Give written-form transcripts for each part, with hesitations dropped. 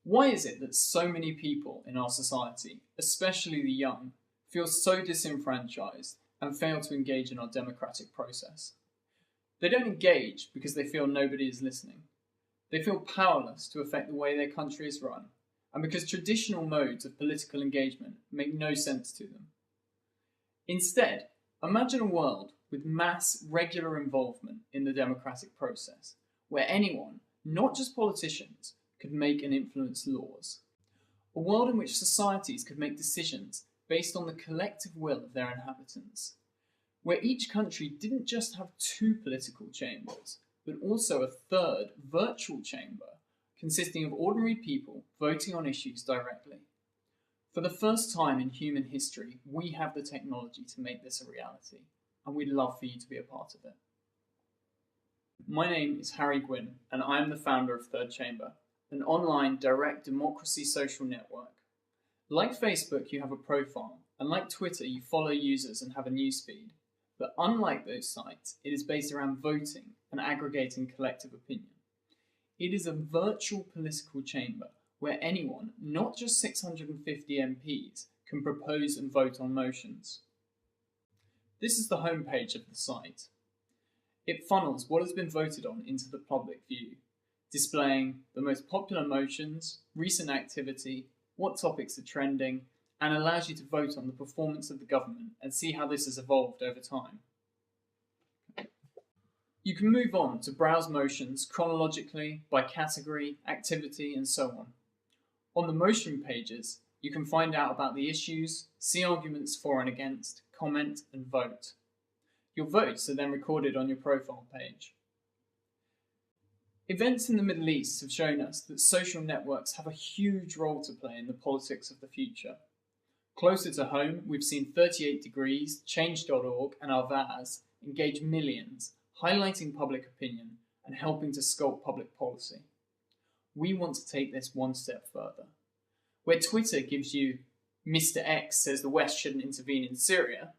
Why is it that so many people in our society, especially the young, feel so disenfranchised and fail to engage in our democratic process? They don't engage because they feel nobody is listening. They feel powerless to affect the way their country is run, and because traditional modes of political engagement make no sense to them. Instead, imagine a world with mass, regular involvement in the democratic process, where anyone, not just politicians, could make and influence laws. A world in which societies could make decisions based on the collective will of their inhabitants, where each country didn't just have two political chambers, but also a third virtual chamber consisting of ordinary people voting on issues directly. For the first time in human history, we have the technology to make this a reality, and we'd love for you to be a part of it. My name is Harry Gwynn, and I am the founder of Third Chamber, an online direct democracy social network. Like Facebook, you have a profile, and like Twitter, you follow users and have a newsfeed. But unlike those sites, it is based around voting and aggregating collective opinion. It is a virtual political chamber where anyone, not just 650 MPs, can propose and vote on motions. This is the homepage of the site. It funnels what has been voted on into the public view, displaying the most popular motions, recent activity, what topics are trending, and allows you to vote on the performance of the government and see how this has evolved over time. You can move on to browse motions chronologically, by category, activity, and so on. On the motion pages, you can find out about the issues, see arguments for and against, comment, and vote. Your votes are then recorded on your profile page. Events in the Middle East have shown us that social networks have a huge role to play in the politics of the future. Closer to home, we've seen 38 Degrees, Change.org, and Arvaz engage millions, highlighting public opinion and helping to sculpt public policy. We want to take this one step further. Where Twitter gives you Mr. X says the West shouldn't intervene in Syria,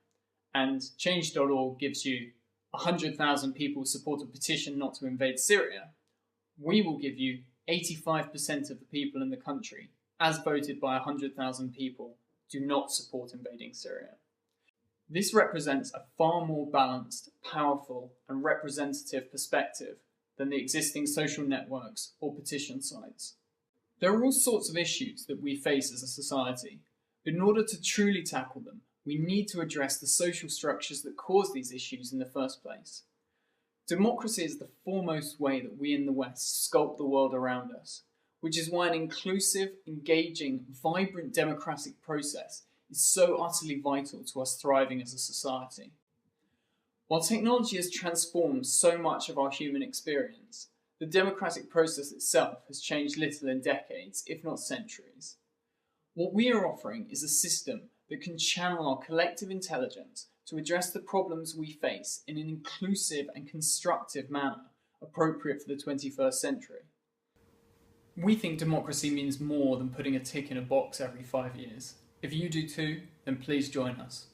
and Change.org gives you 100,000 people support a petition not to invade Syria, we will give you 85% of the people in the country, as voted by 100,000 people, do not support invading Syria. This represents a far more balanced, powerful, and representative perspective than the existing social networks or petition sites. There are all sorts of issues that we face as a society, but in order to truly tackle them, we need to address the social structures that cause these issues in the first place. Democracy is the foremost way that we in the West sculpt the world around us, which is why an inclusive, engaging, vibrant democratic process is so utterly vital to us thriving as a society. While technology has transformed so much of our human experience, the democratic process itself has changed little in decades, if not centuries. What we are offering is a system that can channel our collective intelligence to address the problems we face in an inclusive and constructive manner appropriate for the 21st century. We think democracy means more than putting a tick in a box every 5 years. If you do too, then please join us.